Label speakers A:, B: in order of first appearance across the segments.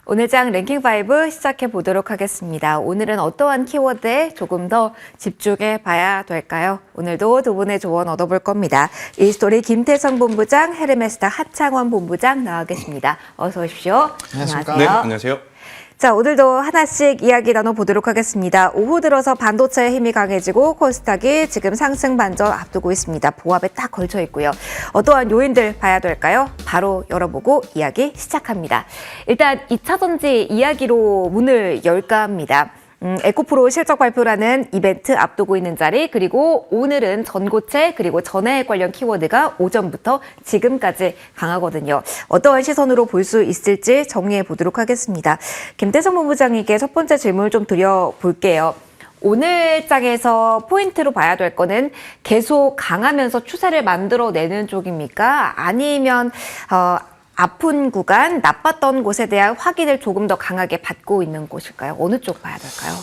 A: 오늘 장 랭킹5 시작해 보도록 하겠습니다. 오늘은 어떠한 키워드에 조금 더 집중해 봐야 될까요? 오늘도 두 분의 조언 얻어볼 겁니다. 이스토리 김태성 본부장, 헤르메스타 하창원 본부장 나와 계십니다. 어서 오십시오.
B: 안녕하십니까.
A: 안녕하세요.
C: 네, 안녕하세요.
A: 자, 오늘도 하나씩 이야기 나눠보도록 하겠습니다. 오후 들어서 반도체의 힘이 강해지고 코스닥이 지금 상승 반전 앞두고 있습니다. 보합에 딱 걸쳐 있고요. 어떠한 요인들 봐야 될까요? 바로 열어보고 이야기 시작합니다. 일단 2차 전지 이야기로 문을 열까 합니다. 에코프로 실적 발표라는 이벤트 앞두고 있는 자리, 그리고 오늘은 전고체 그리고 전해액 관련 키워드가 오전부터 지금까지 강하거든요. 어떠한 시선으로 볼 수 있을지 정리해 보도록 하겠습니다. 김태성 본부장에게 첫 번째 질문을 좀 드려볼게요. 오늘 장에서 포인트로 봐야 될 거는 계속 강하면서 추세를 만들어내는 쪽입니까? 아니면 아픈 구간, 나빴던 곳에 대한 확인을 조금 더 강하게 받고 있는 곳일까요? 어느 쪽 봐야 될까요?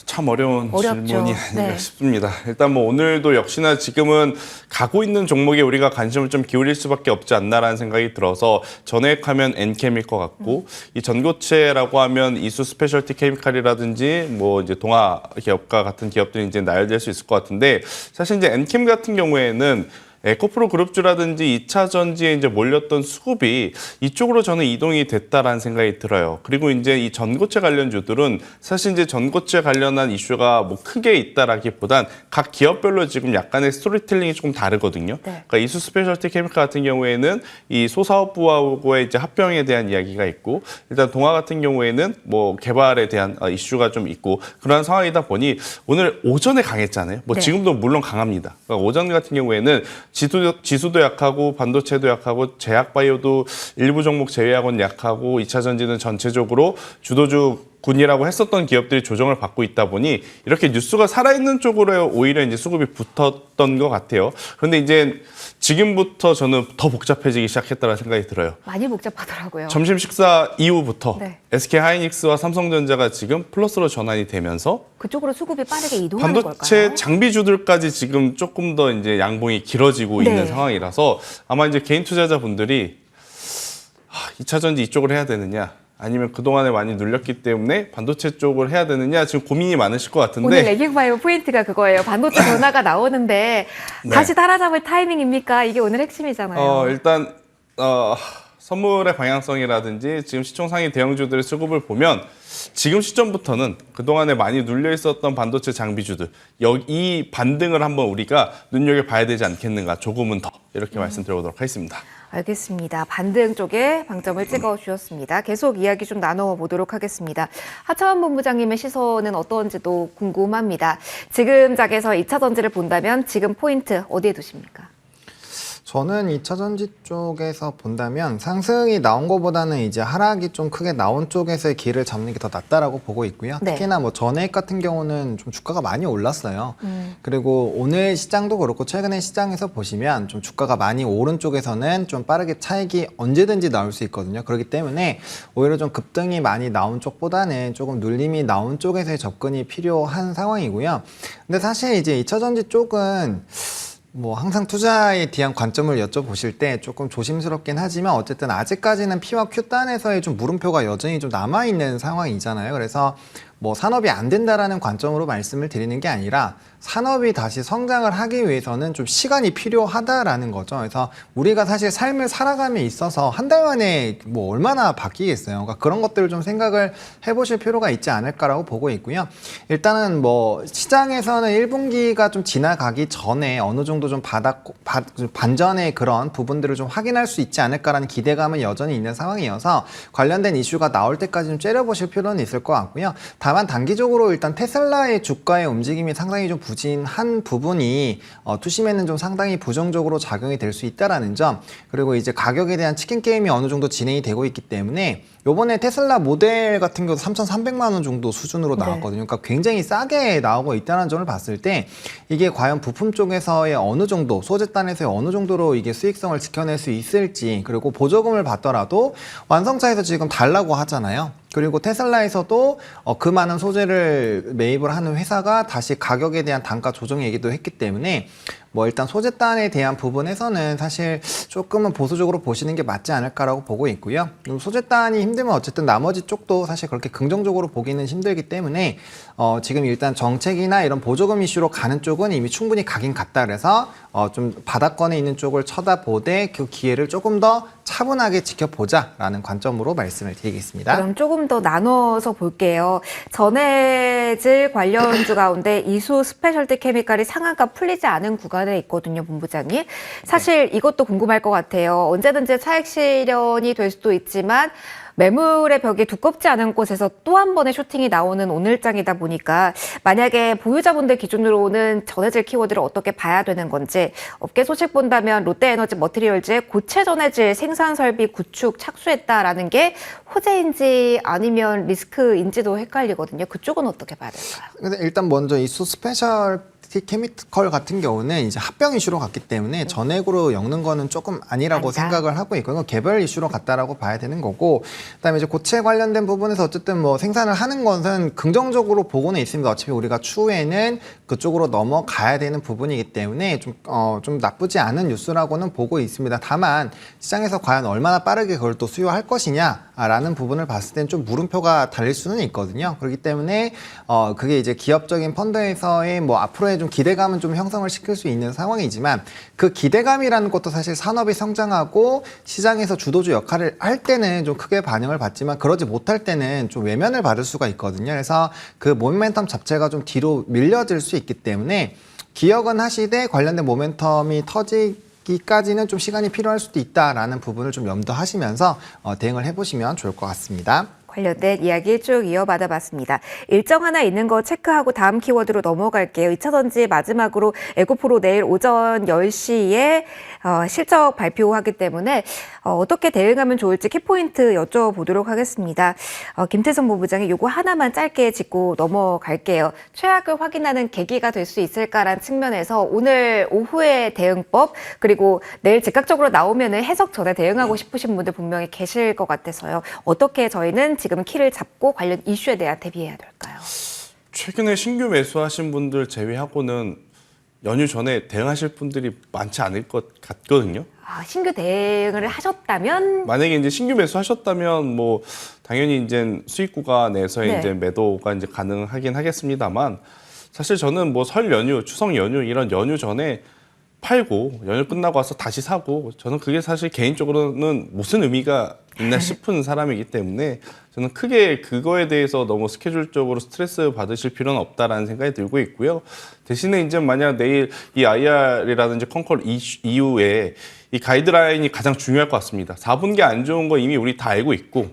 C: 참 어려운
A: 어렵죠.
C: 질문이 아닌가
A: 네.
C: 싶습니다. 일단 뭐 오늘도 역시나 지금은 가고 있는 종목에 우리가 관심을 좀 기울일 수밖에 없지 않나라는 생각이 들어서 전액하면 엔캠일 것 같고 이 전고체라고 하면 이수 스페셜티 케미칼이라든지 뭐 이제 동아 기업과 같은 기업들이 이제 나열될 수 있을 것 같은데 사실 이제 엔캠 같은 경우에는 에코프로 그룹주라든지 2차 전지에 이제 몰렸던 수급이 이쪽으로 저는 이동이 됐다라는 생각이 들어요. 그리고 이제 이 전고체 관련주들은 사실 이제 전고체 관련한 이슈가 뭐 크게 있다라기보단 각 기업별로 지금 약간의 스토리텔링이 조금 다르거든요.
A: 네.
C: 그러니까 이수 스페셜티 케미칼 같은 경우에는 이 소사업부하고의 이제 합병에 대한 이야기가 있고 일단 동아 같은 경우에는 뭐 개발에 대한 이슈가 좀 있고 그런 상황이다 보니 오늘 오전에 강했잖아요. 뭐
A: 네.
C: 지금도 물론 강합니다. 그러니까 오전 같은 경우에는 지수도 약하고 반도체도 약하고 제약바이오도 일부 종목 제외하고는 약하고 2차 전지는 전체적으로 주도주 군이라고 했었던 기업들이 조정을 받고 있다 보니 이렇게 뉴스가 살아있는 쪽으로 오히려 이제 수급이 붙었던 것 같아요. 그런데 이제 지금부터 저는 더 복잡해지기 시작했다는 생각이 들어요.
A: 많이 복잡하더라고요.
C: 점심 식사 이후부터
A: 네.
C: SK하이닉스와 삼성전자가 지금 플러스로 전환이 되면서
A: 그쪽으로 수급이 빠르게 이동하는
C: 반도체
A: 걸까요?
C: 장비주들까지 지금 조금 더 이제 양봉이 길어지고
A: 네.
C: 있는 상황이라서 아마 이제 개인 투자자분들이 2차 전지 이쪽을 해야 되느냐 아니면 그동안에 많이 눌렸기 때문에 반도체 쪽을 해야 되느냐 지금 고민이 많으실 것 같은데
A: 오늘 랭킹5 포인트가 그거예요. 반도체 변화가 나오는데
C: 네.
A: 다시 따라잡을 타이밍입니까? 이게 오늘 핵심이잖아요.
C: 일단 선물의 방향성이라든지 지금 시총 상위 대형주들의 수급을 보면 지금 시점부터는 그동안에 많이 눌려 있었던 반도체 장비주들 이 반등을 한번 우리가 눈여겨봐야 되지 않겠는가 조금은 더 이렇게 말씀드려보도록 하겠습니다.
A: 알겠습니다. 반등 쪽에 방점을 찍어 주셨습니다. 계속 이야기 좀 나눠보도록 하겠습니다. 하창원 본부장님의 시선은 어떤지도 궁금합니다. 지금 장에서 2차 전지를 본다면 지금 포인트 어디에 두십니까?
B: 저는 2차 전지 쪽에서 본다면 상승이 나온 것보다는 이제 하락이 좀 크게 나온 쪽에서의 길을 잡는 게 더 낫다라고 보고 있고요.
A: 네.
B: 특히나 뭐 전액 같은 경우는 좀 주가가 많이 올랐어요. 그리고 오늘 시장도 그렇고 최근에 시장에서 보시면 좀 주가가 많이 오른 쪽에서는 좀 빠르게 차익이 언제든지 나올 수 있거든요. 그렇기 때문에 오히려 좀 급등이 많이 나온 쪽보다는 조금 눌림이 나온 쪽에서의 접근이 필요한 상황이고요. 근데 사실 이제 2차 전지 쪽은 뭐 항상 투자에 대한 관점을 여쭤보실 때 조금 조심스럽긴 하지만 어쨌든 아직까지는 P와 Q단에서의 좀 물음표가 여전히 좀 남아있는 상황이잖아요. 그래서 뭐 산업이 안 된다라는 관점으로 말씀을 드리는 게 아니라 산업이 다시 성장을 하기 위해서는 좀 시간이 필요하다라는 거죠. 그래서 우리가 사실 삶을 살아감에 있어서 한 달 만에 뭐 얼마나 바뀌겠어요. 그러니까 그런 것들을 좀 생각을 해보실 필요가 있지 않을까라고 보고 있고요. 일단은 뭐 시장에서는 1분기가 좀 지나가기 전에 어느 정도 좀 반전의 그런 부분들을 좀 확인할 수 있지 않을까라는 기대감은 여전히 있는 상황이어서 관련된 이슈가 나올 때까지 좀 째려보실 필요는 있을 것 같고요. 다만 단기적으로 일단 테슬라의 주가의 움직임이 상당히 좀 부진한 부분이 투심에는 좀 상당히 부정적으로 작용이 될 수 있다라는 점, 그리고 이제 가격에 대한 치킨 게임이 어느 정도 진행이 되고 있기 때문에 요번에 테슬라 모델 같은 경우도 3,300만 원 정도 수준으로 나왔거든요. 그러니까 굉장히 싸게 나오고 있다는 점을 봤을 때 이게 과연 부품 쪽에서의 어느 정도, 소재단에서의 어느 정도로 이게 수익성을 지켜낼 수 있을지, 그리고 보조금을 받더라도 완성차에서 지금 달라고 하잖아요. 그리고 테슬라에서도 그 많은 소재를 매입을 하는 회사가 다시 가격에 대한 단가 조정 얘기도 했기 때문에 뭐 일단 소재단에 대한 부분에서는 사실 조금은 보수적으로 보시는 게 맞지 않을까라고 보고 있고요. 소재단이 힘들면 어쨌든 나머지 쪽도 사실 그렇게 긍정적으로 보기는 힘들기 때문에 지금 일단 정책이나 이런 보조금 이슈로 가는 쪽은 이미 충분히 가긴 갔다 그래서 좀 바닥권에 있는 쪽을 쳐다보되 그 기회를 조금 더 차분하게 지켜보자라는 관점으로 말씀을 드리겠습니다.
A: 그럼 조금 더 나눠서 볼게요. 전해질 관련주 가운데 이수 스페셜티 케미칼이 상한가 풀리지 않은 구간에 있거든요, 본부장이. 사실 이것도 궁금할 것 같아요. 언제든지 차익 실현이 될 수도 있지만 매물의 벽이 두껍지 않은 곳에서 또 한 번의 쇼팅이 나오는 오늘장이다 보니까 만약에 보유자분들 기준으로는 전해질 키워드를 어떻게 봐야 되는 건지 업계 소식 본다면 롯데에너지 머티리얼즈의 고체 전해질 생산 설비 구축 착수했다라는 게 호재인지 아니면 리스크인지도 헷갈리거든요. 그쪽은 어떻게 봐야 될까요?
B: 근데 일단 먼저 이수 스페셜 케미컬 같은 경우는 이제 합병 이슈로 갔기 때문에 전액으로 엮는 거는 조금 아니라고
A: 아니다.
B: 생각을 하고 있고 이건 개별 이슈로 갔다라고 봐야 되는 거고 그다음에 이제 고체 관련된 부분에서 어쨌든 뭐 생산을 하는 것은 긍정적으로 보고는 있습니다. 어차피 우리가 추후에는 그쪽으로 넘어가야 되는 부분이기 때문에 좀 나쁘지 않은 뉴스라고는 보고 있습니다. 다만 시장에서 과연 얼마나 빠르게 그걸 또 수요할 것이냐라는 부분을 봤을 땐 좀 물음표가 달릴 수는 있거든요. 그렇기 때문에 그게 이제 기업적인 펀드에서의 뭐 앞으로의 좀 기대감은 좀 형성을 시킬 수 있는 상황이지만 그 기대감이라는 것도 사실 산업이 성장하고 시장에서 주도주 역할을 할 때는 좀 크게 반영을 받지만 그러지 못할 때는 좀 외면을 받을 수가 있거든요. 그래서 그 모멘텀 자체가 좀 뒤로 밀려질 수 있기 때문에 기억은 하시되 관련된 모멘텀이 터지기까지는 좀 시간이 필요할 수도 있다라는 부분을 좀 염두하시면서 대응을 해보시면 좋을 것 같습니다.
A: 관련된 이야기 쭉 이어받아 봤습니다. 일정 하나 있는 거 체크하고 다음 키워드로 넘어갈게요. 2차전지 마지막으로 에고프로 내일 오전 10시에 실적 발표하기 때문에 어떻게 대응하면 좋을지 키포인트 여쭤보도록 하겠습니다. 김태성 본부장이 요거 하나만 짧게 짚고 넘어갈게요. 최악을 확인하는 계기가 될 수 있을까라는 측면에서 오늘 오후에 대응법 그리고 내일 즉각적으로 나오면은 해석 전에 대응하고 싶으신 분들 분명히 계실 것 같아서요. 어떻게 저희는 지금 키를 잡고 관련 이슈에 대한 대비해야 될까요?
C: 최근에 신규 매수하신 분들 제외하고는 연휴 전에 대응하실 분들이 많지 않을 것 같거든요.
A: 신규 대응을 하셨다면
C: 만약에 이제 신규 매수하셨다면 뭐 당연히 이제 수익 구간에서의
A: 네.
C: 이제 매도가 이제 가능하긴 하겠습니다만 사실 저는 뭐 설 연휴, 추석 연휴 이런 연휴 전에 팔고 연휴 끝나고 와서 다시 사고 저는 그게 사실 개인적으로는 무슨 의미가 있나 싶은 사람이기 때문에 저는 크게 그거에 대해서 너무 스케줄적으로 스트레스 받으실 필요는 없다라는 생각이 들고 있고요. 대신에 이제 만약 내일 이 IR이라든지 컨컬 이후에 이 가이드라인이 가장 중요할 것 같습니다. 4분기 안 좋은 거 이미 우리 다 알고 있고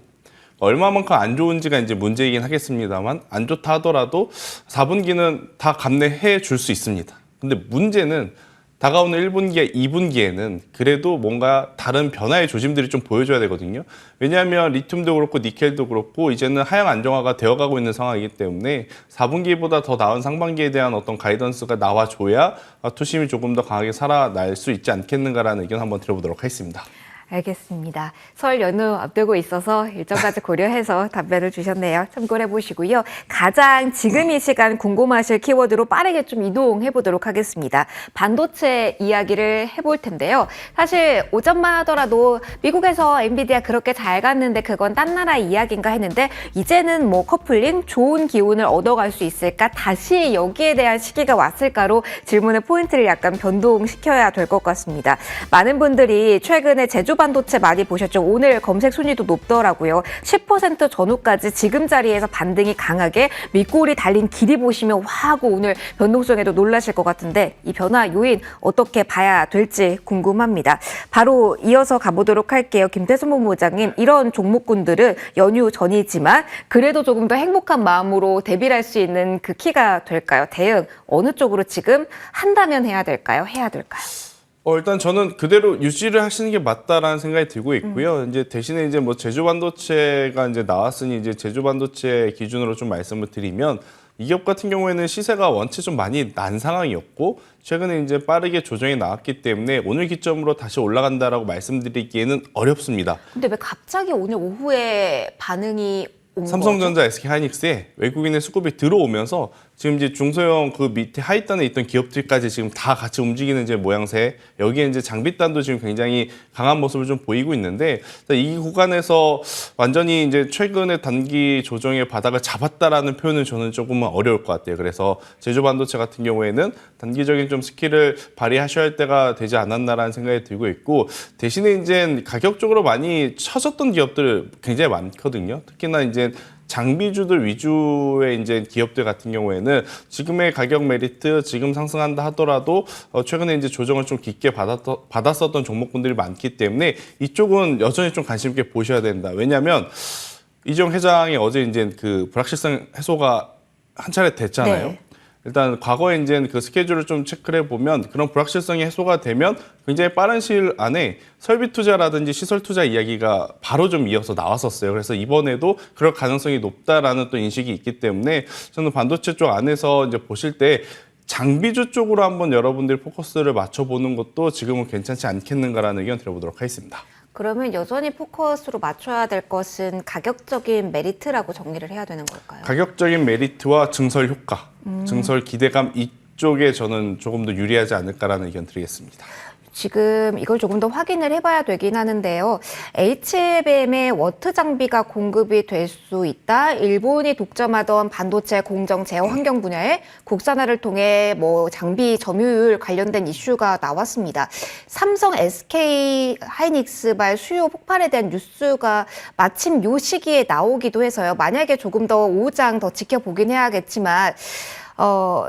C: 얼마만큼 안 좋은지가 이제 문제이긴 하겠습니다만 안 좋다 하더라도 4분기는 다 감내해 줄 수 있습니다. 근데 문제는 다가오는 1분기와 2분기에는 그래도 뭔가 다른 변화의 조짐들이 좀 보여줘야 되거든요. 왜냐하면 리튬도 그렇고 니켈도 그렇고 이제는 하향 안정화가 되어가고 있는 상황이기 때문에 4분기보다 더 나은 상반기에 대한 어떤 가이던스가 나와줘야 투심이 조금 더 강하게 살아날 수 있지 않겠는가라는 의견 한번 들어보도록 하겠습니다.
A: 알겠습니다. 설 연휴 앞두고 있어서 일정까지 고려해서 답변을 주셨네요. 참고를 해보시고요. 가장 지금 이 시간 궁금하실 키워드로 빠르게 좀 이동해 보도록 하겠습니다. 반도체 이야기를 해볼 텐데요. 사실 오전만 하더라도 미국에서 엔비디아 그렇게 잘 갔는데 그건 딴 나라 이야기인가 했는데 이제는 뭐 커플링 좋은 기운을 얻어갈 수 있을까? 다시 여기에 대한 시기가 왔을까로 질문의 포인트를 약간 변동시켜야 될 것 같습니다. 많은 분들이 최근에 제조 반도체 많이 보셨죠? 오늘 검색 순위도 높더라고요. 10% 전후까지 지금 자리에서 반등이 강하게 밑골이 달린 길이 보시면 와 하고 오늘 변동성에도 놀라실 것 같은데 이 변화 요인 어떻게 봐야 될지 궁금합니다. 바로 이어서 가보도록 할게요. 김태선 본부장님, 이런 종목군들은 연휴 전이지만 그래도 조금 더 행복한 마음으로 대비를 할 수 있는 그 키가 될까요? 대응 어느 쪽으로 지금 한다면 해야 될까요? 해야 될까요?
C: 일단 저는 그대로 유지를 하시는 게 맞다라는 생각이 들고 있고요. 이제 대신에 이제 뭐 제조 반도체가 이제 나왔으니 이제 제조 반도체 기준으로 좀 말씀을 드리면 이 기업 같은 경우에는 시세가 원체 좀 많이 난 상황이었고 최근에 이제 빠르게 조정이 나왔기 때문에 오늘 기점으로 다시 올라간다라고 말씀드리기에는 어렵습니다.
A: 근데 왜 갑자기 오늘 오후에 반응이 온
C: 삼성전자, SK 하이닉스에 외국인의 수급이 들어오면서 지금 이제 중소형 그 밑에 하위단에 있던 기업들까지 지금 다 같이 움직이는 이제 모양새. 여기에 이제 장비단도 지금 굉장히 강한 모습을 좀 보이고 있는데 이 구간에서 완전히 이제 최근에 단기 조정의 바닥을 잡았다라는 표현은 저는 조금은 어려울 것 같아요. 그래서 제조반도체 같은 경우에는 단기적인 좀 스킬을 발휘하셔야 할 때가 되지 않았나라는 생각이 들고 있고 대신에 이제 가격적으로 많이 처졌던 기업들 굉장히 많거든요. 특히나 이제 장비주들 위주의 이제 기업들 같은 경우에는 지금의 가격 메리트 지금 상승한다 하더라도 최근에 이제 조정을 좀 깊게 받았었던 종목군들이 많기 때문에 이쪽은 여전히 좀 관심 있게 보셔야 된다. 왜냐하면 이재용 회장이 어제 이제 그 불확실성 해소가 한 차례 됐잖아요.
A: 네.
C: 일단 과거에 이제 그 스케줄을 좀 체크를 해보면 그런 불확실성이 해소가 되면 굉장히 빠른 시일 안에 설비 투자라든지 시설 투자 이야기가 바로 좀 이어서 나왔었어요. 그래서 이번에도 그럴 가능성이 높다라는 또 인식이 있기 때문에 저는 반도체 쪽 안에서 이제 보실 때 장비주 쪽으로 한번 여러분들 포커스를 맞춰보는 것도 지금은 괜찮지 않겠는가라는 의견 드려보도록 하겠습니다.
A: 그러면 여전히 포커스로 맞춰야 될 것은 가격적인 메리트라고 정리를 해야 되는 걸까요?
C: 가격적인 메리트와 증설 효과, 증설 기대감 이쪽에 저는 조금 더 유리하지 않을까라는 의견 드리겠습니다.
A: 지금 이걸 조금 더 확인을 해봐야 되긴 하는데요. HBM의 워트 장비가 공급이 될 수 있다. 일본이 독점하던 반도체 공정 제어 환경 분야에 국산화를 통해 뭐 장비 점유율 관련된 이슈가 나왔습니다. 삼성, SK 하이닉스발 수요 폭발에 대한 뉴스가 마침 요 시기에 나오기도 해서요. 만약에 조금 더 오후장 더 지켜보긴 해야겠지만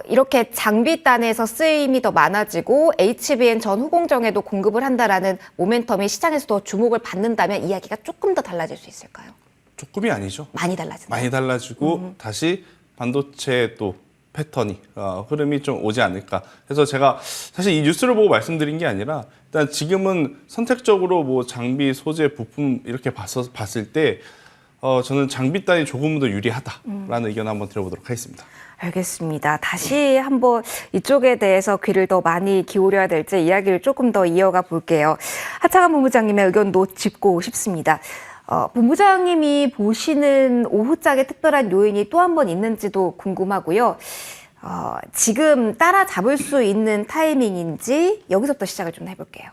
A: 이렇게 장비단에서 쓰임이 더 많아지고 HBM 전 후공정에도 공급을 한다라는 모멘텀이 시장에서 더 주목을 받는다면 이야기가 조금 더 달라질 수 있을까요?
C: 조금이 아니죠.
A: 많이 달라지나요?
C: 많이 달라지고 다시 반도체의 또 패턴이 흐름이 좀 오지 않을까. 그래서 제가 사실 이 뉴스를 보고 말씀드린 게 아니라 일단 지금은 선택적으로 뭐 장비, 소재, 부품 이렇게 봤을 때 저는 장비단이 조금 더 유리하다라는 의견 한번 드려보도록 하겠습니다.
A: 알겠습니다. 다시 한번 이쪽에 대해서 귀를 더 많이 기울여야 될지 이야기를 조금 더 이어가 볼게요. 하창한 본부장님의 의견도 짚고 싶습니다. 본부장님이 보시는 오후장의 특별한 요인이 또 한 번 있는지도 궁금하고요. 지금 따라잡을 수 있는 타이밍인지 여기서부터 시작을 좀 해볼게요.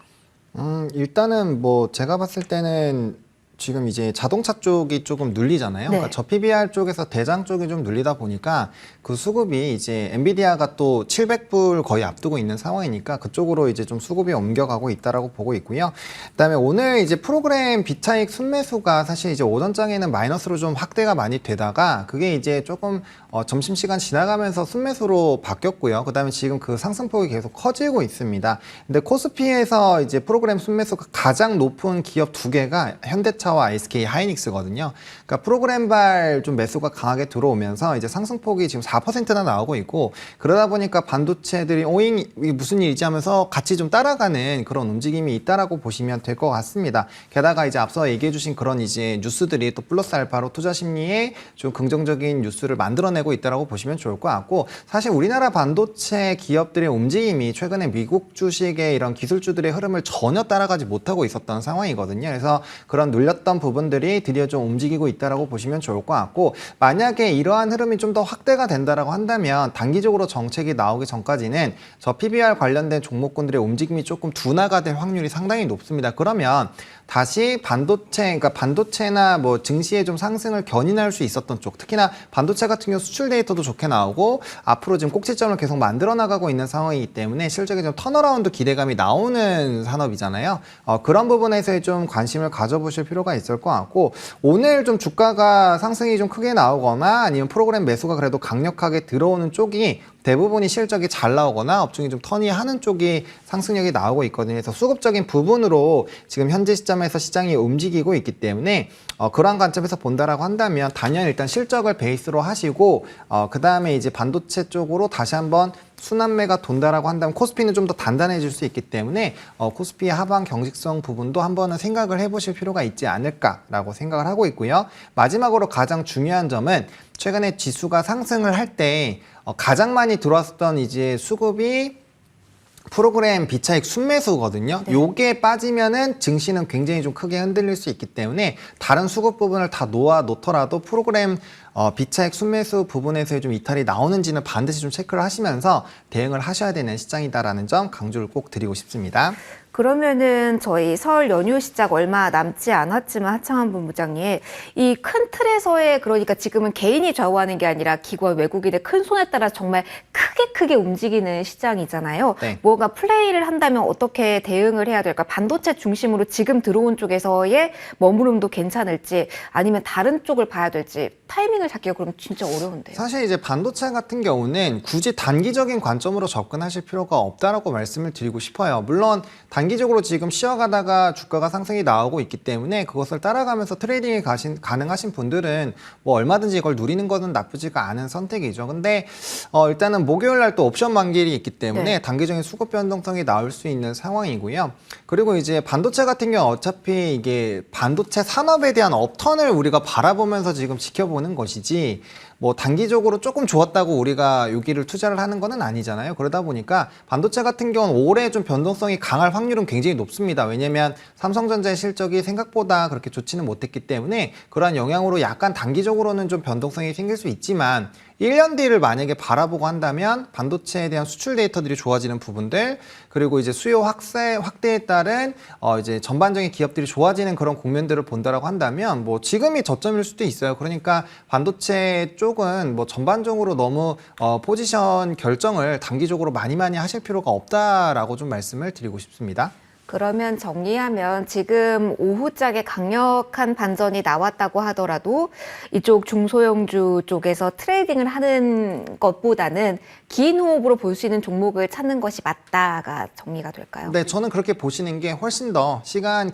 B: 일단은 뭐 제가 봤을 때는 지금 이제 자동차 쪽이 조금 눌리잖아요.
A: 네.
B: 그러니까 저 PBR 쪽에서 대장 쪽이 좀 눌리다 보니까 그 수급이 이제 엔비디아가 또 700불 거의 앞두고 있는 상황이니까 그쪽으로 이제 좀 수급이 옮겨가고 있다라고 보고 있고요. 그다음에 오늘 이제 프로그램 비차익 순매수가 사실 이제 오전장에는 마이너스로 좀 확대가 많이 되다가 그게 이제 조금 점심시간 지나가면서 순매수로 바뀌었고요. 그다음에 지금 그 상승폭이 계속 커지고 있습니다. 근데 코스피에서 이제 프로그램 순매수가 가장 높은 기업 두 개가 현대차와 SK 하이닉스거든요. 그러니까 프로그램발 좀 매수가 강하게 들어오면서 이제 상승폭이 지금 4%나 나오고 있고 그러다 보니까 반도체들이 오잉 이게 무슨 일이지 하면서 같이 좀 따라가는 그런 움직임이 있다라고 보시면 될 것 같습니다. 게다가 이제 앞서 얘기해 주신 그런 이제 뉴스들이 또 플러스 알파로 투자 심리에 좀 긍정적인 뉴스를 만들어내고 있다라고 보시면 좋을 것 같고 사실 우리나라 반도체 기업들의 움직임이 최근에 미국 주식의 이런 기술주들의 흐름을 전혀 따라가지 못하고 있었던 상황이거든요. 그래서 그런 눌렸던 부분들이 드디어 좀 움직이고 있다라고 보시면 좋을 것 같고 만약에 이러한 흐름이 좀 더 확대가 된다라고 한다면 단기적으로 정책이 나오기 전까지는 저 PBR 관련된 종목군들의 움직임이 조금 둔화가 될 확률이 상당히 높습니다. 그러면 다시 반도체, 그러니까 반도체나 뭐 증시에 좀 상승을 견인할 수 있었던 쪽, 특히나 반도체 같은 경우 수출 데이터도 좋게 나오고 앞으로 지금 꼭지점을 계속 만들어 나가고 있는 상황이기 때문에 실적에 좀 턴어라운드 기대감이 나오는 산업이잖아요. 그런 부분에서 좀 관심을 가져보실 필요가 있을 것 같고 오늘 좀 주가가 상승이 좀 크게 나오거나 아니면 프로그램 매수가 그래도 강력하게 들어오는 쪽이 대부분이 실적이 잘 나오거나 업종이 좀 턴이하는 쪽이 상승력이 나오고 있거든요. 그래서 수급적인 부분으로 지금 현재 시점에서 시장이 움직이고 있기 때문에 그러한 관점에서 본다라고 한다면 단연 일단 실적을 베이스로 하시고 그 다음에 이제 반도체 쪽으로 다시 한번 순환매가 돈다라고 한다면 코스피는 좀 더 단단해질 수 있기 때문에 코스피의 하방 경직성 부분도 한번은 생각을 해보실 필요가 있지 않을까라고 생각을 하고 있고요. 마지막으로 가장 중요한 점은 최근에 지수가 상승을 할 때 가장 많이 들어왔던 이제 수급이 프로그램 비차익 순매수거든요.
A: 네.
B: 요게 빠지면은 증시는 굉장히 좀 크게 흔들릴 수 있기 때문에 다른 수급 부분을 다 놓아 놓더라도 프로그램 비차익 순매수 부분에서의 좀 이탈이 나오는지는 반드시 좀 체크를 하시면서 대응을 하셔야 되는 시장이다라는 점 강조를 꼭 드리고 싶습니다.
A: 그러면은 저희 설 연휴 시작 얼마 남지 않았지만 하창한 본부장님, 이 큰 틀에서의 그러니까 지금은 개인이 좌우하는 게 아니라 기관 외국인의 큰 손에 따라 정말 크게 움직이는 시장이잖아요.
B: 네.
A: 뭔가 플레이를 한다면 어떻게 대응을 해야 될까? 반도체 중심으로 지금 들어온 쪽에서의 머무름도 괜찮을지 아니면 다른 쪽을 봐야 될지 타이밍을 잡기가 그럼 진짜 어려운데요.
B: 사실 이제 반도체 같은 경우는 굳이 단기적인 관점으로 접근하실 필요가 없다라고 말씀을 드리고 싶어요. 물론 단기적으로 지금 쉬어가다가 주가가 상승이 나오고 있기 때문에 그것을 따라가면서 트레이딩이 가능하신 분들은 뭐 얼마든지 이걸 누리는 것은 나쁘지가 않은 선택이죠. 근데 일단은 목요일 날 또 옵션 만기일이 있기 때문에
A: 네.
B: 단기적인 수급 변동성이 나올 수 있는 상황이고요. 그리고 이제 반도체 같은 경우 어차피 이게 반도체 산업에 대한 업턴을 우리가 바라보면서 지금 지켜보는 것이지 뭐 단기적으로 조금 좋았다고 우리가 여기를 투자를 하는 거는 아니잖아요. 그러다 보니까 반도체 같은 경우는 올해 좀 변동성이 강할 확률은 굉장히 높습니다. 왜냐면 삼성전자의 실적이 생각보다 그렇게 좋지는 못했기 때문에 그러한 영향으로 약간 단기적으로는 좀 변동성이 생길 수 있지만 1년 뒤를 만약에 바라보고 한다면 반도체에 대한 수출 데이터들이 좋아지는 부분들 그리고 이제 수요 확대에 따른 이제 전반적인 기업들이 좋아지는 그런 국면들을 본다라고 한다면 뭐 지금이 저점일 수도 있어요. 그러니까 반도체 쪽은 뭐 전반적으로 너무 포지션 결정을 단기적으로 많이 하실 필요가 없다라고 좀 말씀을 드리고 싶습니다.
A: 그러면 정리하면 지금 오후장에 강력한 반전이 나왔다고 하더라도 이쪽 중소형주 쪽에서 트레이딩을 하는 것보다는 긴 호흡으로 볼 수 있는 종목을 찾는 것이 맞다가 정리가 될까요?
B: 네, 저는 그렇게 보시는 게 훨씬 더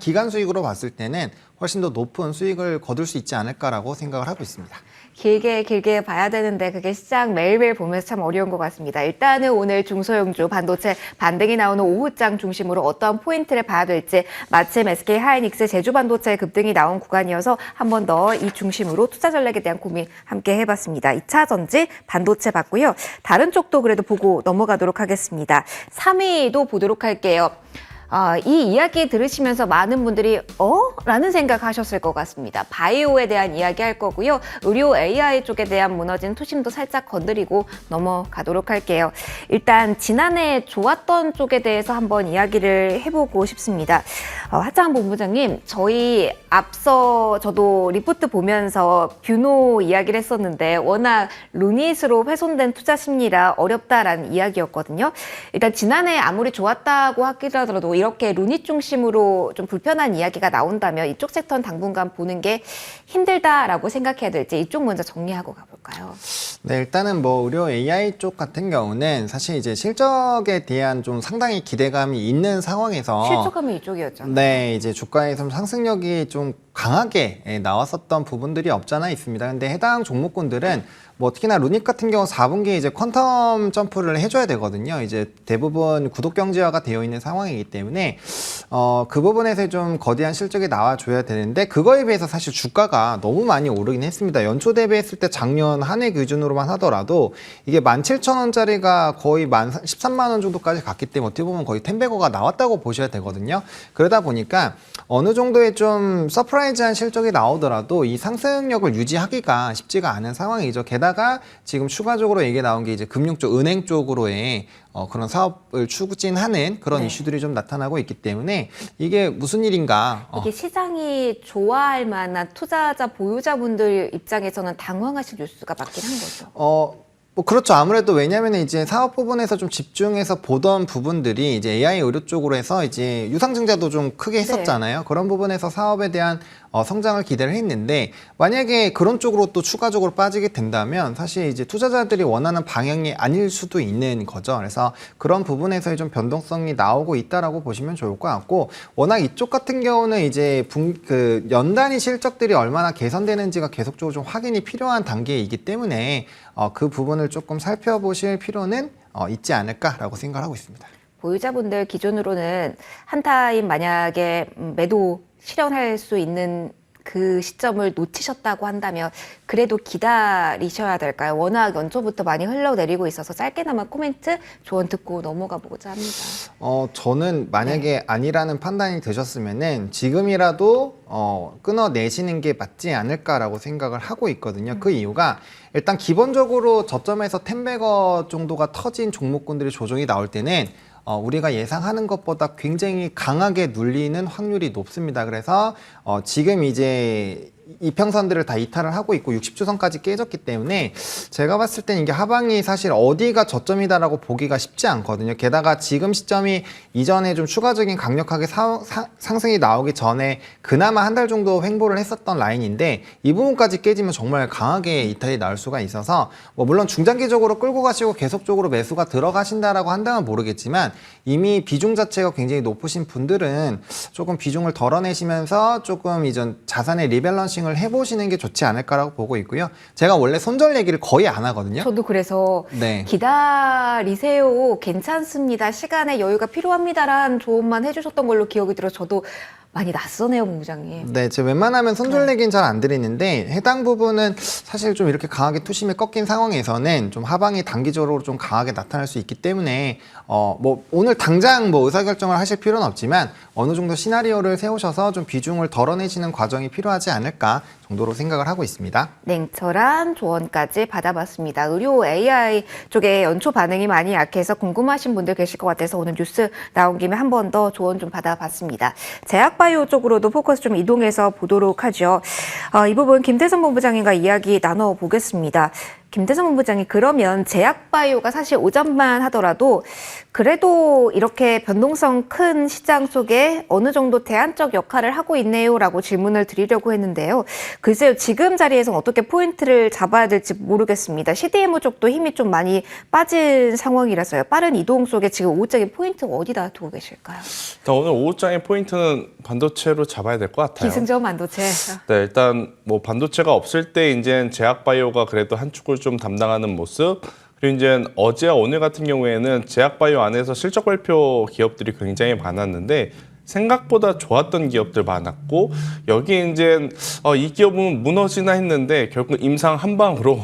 B: 기간 수익으로 봤을 때는 훨씬 더 높은 수익을 거둘 수 있지 않을까라고 생각을 하고 있습니다.
A: 길게 봐야 되는데 그게 시장 매일매일 보면서 참 어려운 것 같습니다. 일단은 오늘 중소형주 반도체 반등이 나오는 오후장 중심으로 어떠한 포인트를 봐야 될지 마침 SK 하이닉스 제주반도체 급등이 나온 구간이어서 한 번 더 이 중심으로 투자 전략에 대한 고민 함께 해봤습니다. 2차 전지 반도체 봤고요. 다른 쪽도 그래도 보고 넘어가도록 하겠습니다. 3위도 보도록 할게요. 이 이야기 들으시면서 많은 분들이 라는 생각하셨을 것 같습니다. 바이오에 대한 이야기 할 거고요. 의료 AI 쪽에 대한 무너진 투심도 살짝 건드리고 넘어가도록 할게요. 일단 지난해 좋았던 쪽에 대해서 한번 이야기를 해보고 싶습니다. 하창한 본부장님, 저희 앞서 저도 리포트 보면서 뷰노 이야기를 했었는데 워낙 루닛으로 훼손된 투자 심리라 어렵다라는 이야기였거든요. 일단 지난해 아무리 좋았다고 하더라도 이렇게 루닛 중심으로 좀 불편한 이야기가 나온다면 이쪽 섹터는 당분간 보는 게 힘들다라고 생각해야 될지 이쪽 먼저 정리하고 가볼까요?
B: 네, 일단은 뭐 의료 AI 쪽 같은 경우는 사실 이제 실적에 대한 좀 상당히 기대감이 있는 상황에서
A: 실적하면 이쪽이었잖아요.
B: 네, 이제 주가의 좀 상승력이 좀 강하게 나왔었던 부분들이 없잖아 있습니다. 근데 해당 종목군들은 뭐 특히나 루닛 같은 경우 4분기에 이제 퀀텀 점프를 해줘야 되거든요. 이제 대부분 구독 경제화가 되어 있는 상황이기 때문에 그 부분에서 좀 거대한 실적이 나와줘야 되는데 그거에 비해서 사실 주가가 너무 많이 오르긴 했습니다. 연초 대비했을 때 작년 한 해 기준으로만 하더라도 이게 17,000원짜리가 거의 13만 원 정도까지 갔기 때문에 어떻게 보면 거의 텐베거가 나왔다고 보셔야 되거든요. 그러다 보니까 어느 정도의 좀 서프라이즈한 실적이 나오더라도 이 상승력을 유지하기가 쉽지가 않은 상황이죠. 게다가 지금 추가적으로 얘기 나온 게 이제 금융 쪽, 은행 쪽으로의 그런 사업을 추진하는 그런
A: 네.
B: 이슈들이 좀 나타나고 있기 때문에 이게 무슨 일인가.
A: 이게 시장이 좋아할 만한 투자자 보유자분들 입장에서는 당황하실 뉴스가 맞긴 한 거죠.
B: 뭐 그렇죠. 아무래도 왜냐하면 이제 사업 부분에서 좀 집중해서 보던 부분들이 이제 AI 의료 쪽으로 해서 이제 유상증자도 좀 크게 했었잖아요. 그런 부분에서 사업에 대한 성장을 기대를 했는데 만약에 그런 쪽으로 또 추가적으로 빠지게 된다면 사실 이제 투자자들이 원하는 방향이 아닐 수도 있는 거죠. 그래서 그런 부분에서의 좀 변동성이 나오고 있다라고 보시면 좋을 것 같고 워낙 이쪽 같은 경우는 이제 연단위 실적들이 얼마나 개선되는지가 계속적으로 좀 확인이 필요한 단계이기 때문에 그 부분을 조금 살펴보실 필요는 있지 않을까라고 생각하고 있습니다.
A: 보유자분들 기준으로는 한 타임 만약에 매도 실현할 수 있는 그 시점을 놓치셨다고 한다면 그래도 기다리셔야 될까요? 워낙 연초부터 많이 흘러내리고 있어서 짧게나마 코멘트 조언 듣고 넘어가 보고자 합니다.
B: 저는 만약에 아니라는 판단이 드셨으면은 지금이라도 끊어내시는 게 맞지 않을까라고 생각을 하고 있거든요. 그 이유가 일단 기본적으로 저점에서 10배거 정도가 터진 종목군들의 조정이 나올 때는 우리가 예상하는 것보다 굉장히 강하게 눌리는 확률이 높습니다. 그래서 지금 이제 이평선들을 다 이탈을 하고 있고 60주선까지 깨졌기 때문에 제가 봤을 땐 이게 하방이 사실 어디가 저점이다라고 보기가 쉽지 않거든요. 게다가 지금 시점이 이전에 좀 추가적인 강력하게 상승이 나오기 전에 그나마 한 달 정도 횡보를 했었던 라인인데 이 부분까지 깨지면 정말 강하게 이탈이 나올 수가 있어서 물론 중장기적으로 끌고 가시고 계속적으로 매수가 들어가신다라고 한다면 모르겠지만 이미 비중 자체가 굉장히 높으신 분들은 조금 비중을 덜어내시면서 조금 이전 자산의 리밸런싱을 해보시는 게 좋지 않을까라고 보고 있고요. 제가 원래 손절 얘기를 거의 안 하거든요.
A: 저도 그래서
B: 네.
A: 기다리세요. 괜찮습니다. 시간에 여유가 필요합니다라는 조언만 해주셨던 걸로 기억이 들어서 저도 많이 낯서네요, 본부장님.
B: 네, 제가 웬만하면 손절 얘기는 잘 안 드리는데 해당 부분은 사실 좀 이렇게 강하게 투심에 꺾인 상황에서는 좀 하방이 단기적으로 좀 강하게 나타날 수 있기 때문에 오늘 당장 의사결정을 하실 필요는 없지만 어느 정도 시나리오를 세우셔서 좀 비중을 덜어내시는 과정이 필요하지 않을까 정도로 생각을 하고 있습니다.
A: 냉철한 조언까지 받아봤습니다. 의료 AI 쪽에 연초 반응이 많이 약해서 궁금하신 분들 계실 것 같아서 오늘 뉴스 나온 김에 한 번 더 조언 좀 받아봤습니다. 제약바이오 쪽으로도 포커스 좀 이동해서 보도록 하죠. 이 부분 김태선 본부장님과 이야기 나눠보겠습니다. 김태선 본부장이 그러면 제약바이오가 사실 오전만 하더라도 그래도 이렇게 변동성 큰 시장 속에 어느 정도 대안적 역할을 하고 있네요라고 질문을 드리려고 했는데요. 글쎄요, 지금 자리에서 어떻게 포인트를 잡아야 될지 모르겠습니다. CDMO 쪽도 힘이 좀 많이 빠진 상황이라서요. 빠른 이동 속에 지금 오후장의 포인트 어디다 두고 계실까요?
C: 오늘 오후장의 포인트는 반도체로 잡아야 될 것 같아요.
A: 기승전 반도체.
C: 네, 일단 반도체가 없을 때 이제 제약바이오가 그래도 한 축을 좀 담당하는 모습. 그리고 이제 어제와 오늘 같은 경우에는 제약바이오 안에서 실적 발표 기업들이 굉장히 많았는데 생각보다 좋았던 기업들 많았고 여기 이제 이 기업은 무너지나 했는데 결국 임상 한 방으로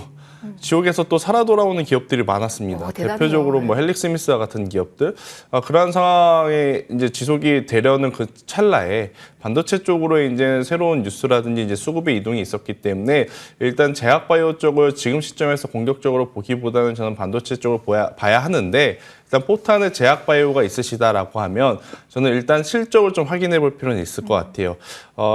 C: 지옥에서 또 살아 돌아오는 기업들이 많았습니다.
A: 대단해요.
C: 대표적으로 헬릭스미스와 같은 기업들. 그러한 상황에 이제 지속이 되려는 그 찰나에 반도체 쪽으로 이제 새로운 뉴스라든지 이제 수급의 이동이 있었기 때문에 일단 제약바이오 쪽을 지금 시점에서 공격적으로 보기보다는 저는 반도체 쪽을 봐야 하는데 일단 포탄에 제약바이오가 있으시다라고 하면 저는 일단 실적을 좀 확인해 볼 필요는 있을 것 같아요.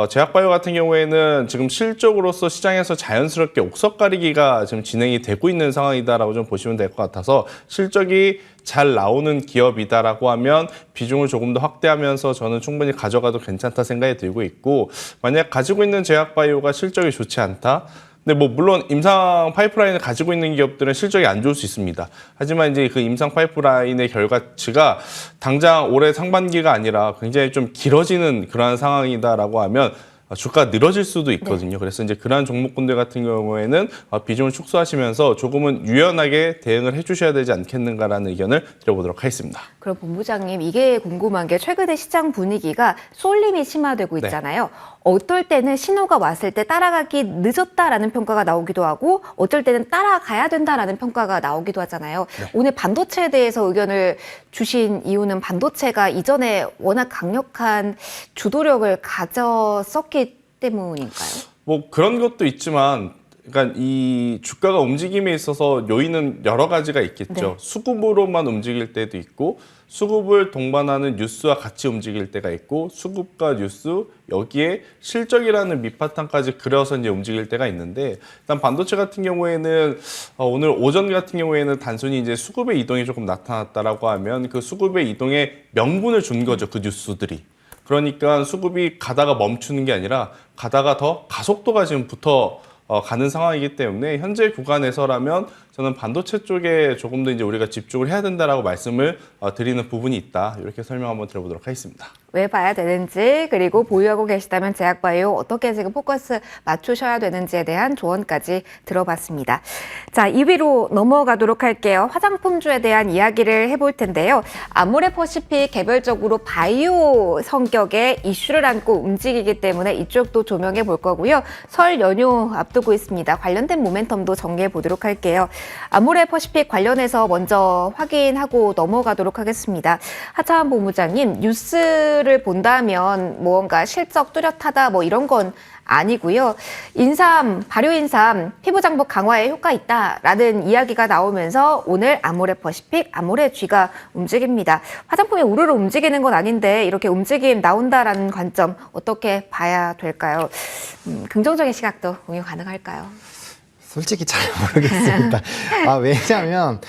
C: 제약바이오 같은 경우에는 지금 실적으로서 시장에서 자연스럽게 옥석 가리기가 지금 진행이 되고 있는 상황이다라고 좀 보시면 될 것 같아서 실적이 잘 나오는 기업이다라고 하면 비중을 조금 더 확대하면서 저는 충분히 가져가도 괜찮다 생각이 들고 있고 만약 가지고 있는 제약바이오가 실적이 좋지 않다. 근데 물론 임상 파이프라인을 가지고 있는 기업들은 실적이 안 좋을 수 있습니다. 하지만 이제 그 임상 파이프라인의 결과치가 당장 올해 상반기가 아니라 굉장히 좀 길어지는 그러한 상황이다라고 하면 주가가 늘어질 수도 있거든요.
A: 네.
C: 그래서 이제 그러한 종목군들 같은 경우에는 비중을 축소하시면서 조금은 유연하게 대응을 해주셔야 되지 않겠는가라는 의견을 드려보도록 하겠습니다.
A: 그럼 본부장님, 이게 궁금한 게 최근에 시장 분위기가 쏠림이 심화되고
C: 네.
A: 있잖아요. 어떨 때는 신호가 왔을 때 따라가기 늦었다라는 평가가 나오기도 하고 어쩔 때는 따라가야 된다라는 평가가 나오기도 하잖아요.
C: 네.
A: 오늘 반도체에 대해서 의견을 주신 이유는 반도체가 이전에 워낙 강력한 주도력을 가졌었기 때문일까요?
C: 그런 것도 있지만 그러니까 이 주가가 움직임에 있어서 요인은 여러 가지가 있겠죠.
A: 네.
C: 수급으로만 움직일 때도 있고 수급을 동반하는 뉴스와 같이 움직일 때가 있고 수급과 뉴스 여기에 실적이라는 밑바탕까지 그려서 이제 움직일 때가 있는데 일단 반도체 같은 경우에는 오늘 오전 같은 경우에는 단순히 이제 수급의 이동이 조금 나타났다라고 하면 그 수급의 이동에 명분을 준 거죠. 그 뉴스들이. 그러니까 수급이 가다가 멈추는 게 아니라 가다가 더 가속도가 지금 가는 상황이기 때문에 현재 구간에서라면 저는 반도체 쪽에 조금 더 이제 우리가 집중을 해야 된다라고 말씀을 드리는 부분이 있다. 이렇게 설명 한번 드려보도록 하겠습니다.
A: 왜 봐야 되는지, 그리고 보유하고 계시다면 제약바이오 어떻게 지금 포커스 맞추셔야 되는지에 대한 조언까지 들어봤습니다. 자, 2위로 넘어가도록 할게요. 화장품주에 대한 이야기를 해볼 텐데요. 아모레퍼시픽 개별적으로 바이오 성격의 이슈를 안고 움직이기 때문에 이쪽도 조명해 볼 거고요. 설 연휴 앞두고 있습니다. 관련된 모멘텀도 정리해 보도록 할게요. 아모레퍼시픽 관련해서 먼저 확인하고 넘어가도록 하겠습니다. 하차원 본부장님, 뉴스를 본다면 뭔가 실적 뚜렷하다 뭐 이런 건 아니고요. 발효 인삼 피부 장벽 강화에 효과 있다라는 이야기가 나오면서 오늘 아모레퍼시픽, 아모레쥐가 움직입니다. 화장품이 우르르 움직이는 건 아닌데 이렇게 움직임 나온다라는 관점 어떻게 봐야 될까요? 긍정적인 시각도 운용 가능할까요?
B: 솔직히 잘 모르겠습니다. 왜냐하면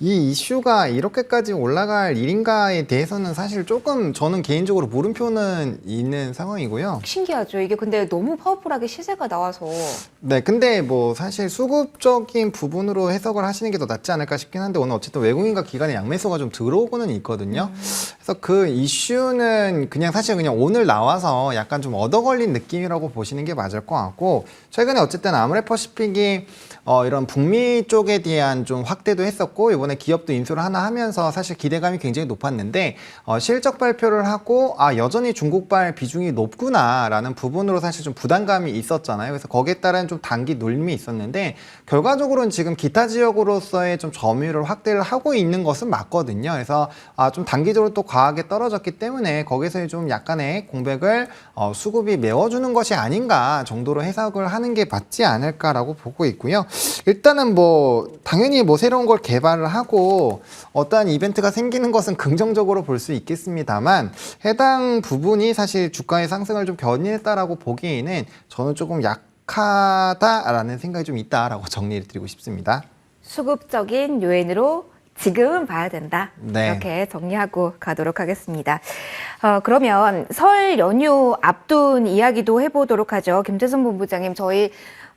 B: 이 이슈가 이렇게까지 올라갈 일인가에 대해서는 사실 조금 저는 개인적으로 물음표는 있는 상황이고요.
A: 신기하죠. 이게 근데 너무 파워풀하게 시세가 나와서.
B: 네, 근데 뭐 사실 수급적인 부분으로 해석을 하시는 게 더 낫지 않을까 싶긴 한데 오늘 어쨌든 외국인과 기관의 양매수가 좀 들어오고는 있거든요. 그래서 그 이슈는 사실 그냥 오늘 나와서 약간 좀 얻어 걸린 느낌이라고 보시는 게 맞을 것 같고, 최근에 어쨌든 아모레퍼시픽이 이런 북미 쪽에 대한 좀 확대도 했었고 이번에 기업도 인수를 하나 하면서 사실 기대감이 굉장히 높았는데 실적 발표를 하고 여전히 중국발 비중이 높구나라는 부분으로 사실 좀 부담감이 있었잖아요. 그래서 거기에 따른 좀 단기 눌림이 있었는데 결과적으로는 지금 기타 지역으로서의 좀 점유율을 확대를 하고 있는 것은 맞거든요. 그래서 좀 단기적으로 또 과하게 떨어졌기 때문에 거기서의 좀 약간의 공백을 수급이 메워주는 것이 아닌가 정도로 해석을 하는 게 맞지 않을까라고 보고 있고요. 일단은 당연히 새로운 걸 개발을 하고 어떠한 이벤트가 생기는 것은 긍정적으로 볼 수 있겠습니다만 해당 부분이 사실 주가의 상승을 좀 견인했다라고 보기에는 저는 조금 약하다라는 생각이 좀 있다라고 정리를 드리고 싶습니다.
A: 수급적인 요인으로 지금은 봐야 된다.
B: 네.
A: 이렇게 정리하고 가도록 하겠습니다. 그러면 설 연휴 앞둔 이야기도 해보도록 하죠. 김태선 본부장님, 저희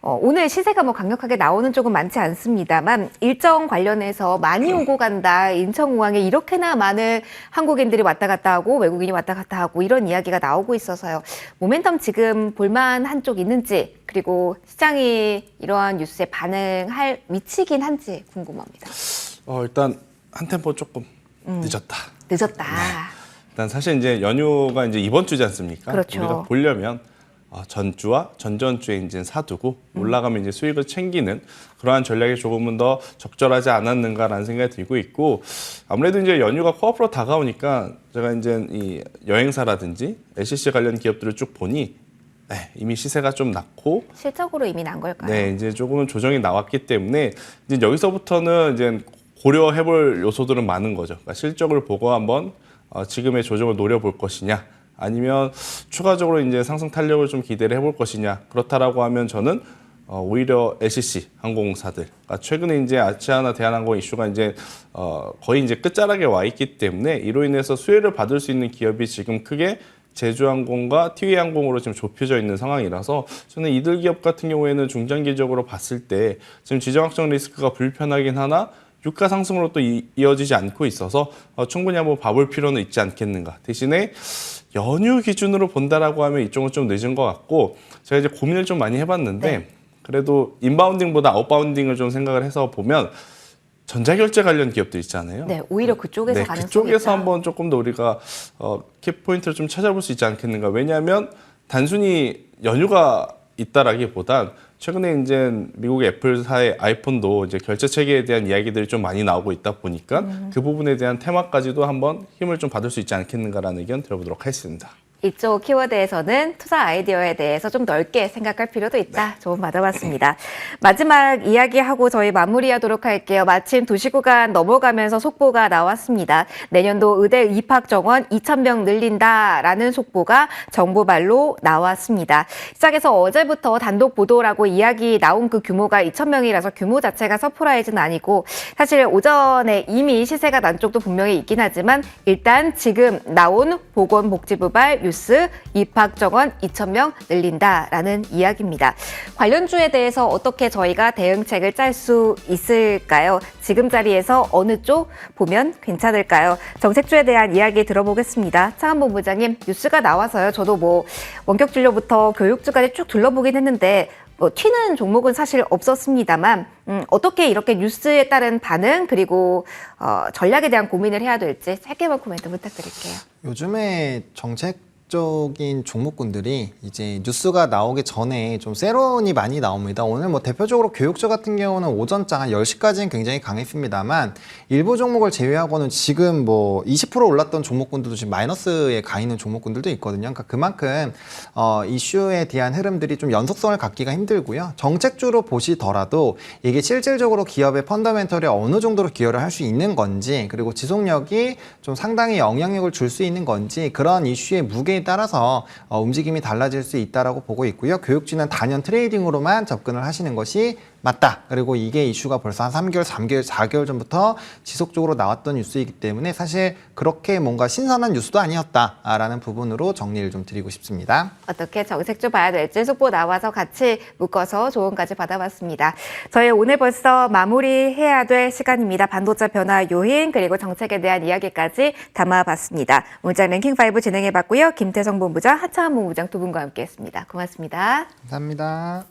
A: 오늘 시세가 강력하게 나오는 쪽은 많지 않습니다만 일정 관련해서 많이 오고 간다. 인천공항에 이렇게나 많은 한국인들이 왔다 갔다 하고 외국인이 왔다 갔다 하고 이런 이야기가 나오고 있어서요. 모멘텀 지금 볼만한 쪽 있는지, 그리고 시장이 이러한 뉴스에 반응할 위치긴 한지 궁금합니다.
C: 일단 한 템포 조금 늦었다.
A: 늦었다.
C: 일단 사실 이제 연휴가 이제 이번 주지 않습니까?
A: 그렇죠.
C: 우리가 보려면 전주와 전전주에 이제 사두고 올라가면 이제 수익을 챙기는 그러한 전략이 조금은 더 적절하지 않았는가라는 생각이 들고 있고, 아무래도 이제 연휴가 코앞으로 다가오니까 제가 이제 이 여행사라든지 LCC 관련 기업들을 쭉 보니 이미 시세가 좀 낮고
A: 실적으로 이미 난 걸까요?
C: 네, 이제 조금은 조정이 나왔기 때문에 이제 여기서부터는 이제 고려해볼 요소들은 많은 거죠. 그러니까 실적을 보고 한번 지금의 조정을 노려볼 것이냐, 아니면 추가적으로 이제 상승 탄력을 좀 기대를 해볼 것이냐. 그렇다라고 하면 저는 오히려 LCC 항공사들, 그러니까 최근에 이제 아시아나 대한항공 이슈가 이제 거의 이제 끝자락에 와 있기 때문에 이로 인해서 수혜를 받을 수 있는 기업이 지금 크게 제주항공과 티웨이항공으로 지금 좁혀져 있는 상황이라서 저는 이들 기업 같은 경우에는 중장기적으로 봤을 때 지금 지정학적 리스크가 불편하긴 하나 유가 상승으로 또 이어지지 않고 있어서 충분히 한번 봐볼 필요는 있지 않겠는가. 대신에 연휴 기준으로 본다라고 하면 이쪽은 좀 늦은 것 같고, 제가 이제 고민을 좀 많이 해봤는데 그래도 인바운딩보다 아웃바운딩을 좀 생각을 해서 보면 전자결제 관련 기업들 있잖아요.
A: 네, 오히려 그쪽에서
C: 네,
A: 가능성이
C: 그쪽에서
A: 있다.
C: 한번 조금 더 우리가 킥포인트를 좀 찾아볼 수 있지 않겠는가. 왜냐하면 단순히 연휴가 있다라기보단 최근에 이제 미국의 애플사의 아이폰도 이제 결제 체계에 대한 이야기들이 좀 많이 나오고 있다 보니까 그 부분에 대한 테마까지도 한번 힘을 좀 받을 수 있지 않겠는가라는 의견 들어보도록 하겠습니다.
A: 이쪽 키워드에서는 투자 아이디어에 대해서 좀 넓게 생각할 필요도 있다. 조언 받아봤습니다. 마지막 이야기하고 저희 마무리하도록 할게요. 마침 2시 구간 넘어가면서 속보가 나왔습니다. 내년도 의대 입학 정원 2,000명 늘린다라는 속보가 정부발로 나왔습니다. 시작에서 어제부터 단독 보도라고 이야기 나온 그 규모가 2,000명이라서 규모 자체가 서프라이즈는 아니고, 사실 오전에 이미 시세가 난 쪽도 분명히 있긴 하지만 일단 지금 나온 보건복지부발 뉴스 뉴스, 입학 정원 2,000명 늘린다라는 이야기입니다. 관련주에 대해서 어떻게 저희가 대응책을 짤 수 있을까요? 지금 자리에서 어느 쪽 보면 괜찮을까요? 정책주에 대한 이야기 들어보겠습니다. 차관 본부장님, 뉴스가 나와서요. 저도 뭐 원격진료부터 교육주까지 쭉 둘러보긴 했는데 뭐 튀는 종목은 사실 없었습니다만 어떻게 이렇게 뉴스에 따른 반응 그리고 전략에 대한 고민을 해야 될지 짧게만 코멘트 부탁드릴게요.
B: 요즘에 정책적인 종목군들이 이제 뉴스가 나오기 전에 좀 세론이 많이 나옵니다. 오늘 뭐 대표적으로 교육주 같은 경우는 오전장 한 10시까지는 굉장히 강했습니다만 일부 종목을 제외하고는 지금 뭐 20% 올랐던 종목군들도 지금 마이너스에 가 있는 종목군들도 있거든요. 그러니까 그만큼 이슈에 대한 흐름들이 좀 연속성을 갖기가 힘들고요. 정책주로 보시더라도 이게 실질적으로 기업의 펀더멘털에 어느 정도로 기여를 할 수 있는 건지 그리고 지속력이 좀 상당히 영향력을 줄 수 있는 건지 그런 이슈의 무게에 따라서 움직임이 달라질 수 있다라고 보고 있고요. 교육주는 단연 트레이딩으로만 접근을 하시는 것이 맞다. 그리고 이게 이슈가 벌써 한 3개월, 3개월, 4개월 전부터 지속적으로 나왔던 뉴스이기 때문에 사실 그렇게 뭔가 신선한 뉴스도 아니었다라는 부분으로 정리를 좀 드리고 싶습니다.
A: 어떻게 정책주 봐야 될지 속보 나와서 같이 묶어서 조언까지 받아봤습니다. 저희 오늘 벌써 마무리해야 될 시간입니다. 반도체 변화 요인 그리고 정책에 대한 이야기까지 담아봤습니다. 문장 랭킹5 진행해봤고요. 김태성 본부장, 하창한 본부장 두 분과 함께했습니다. 고맙습니다.
B: 감사합니다.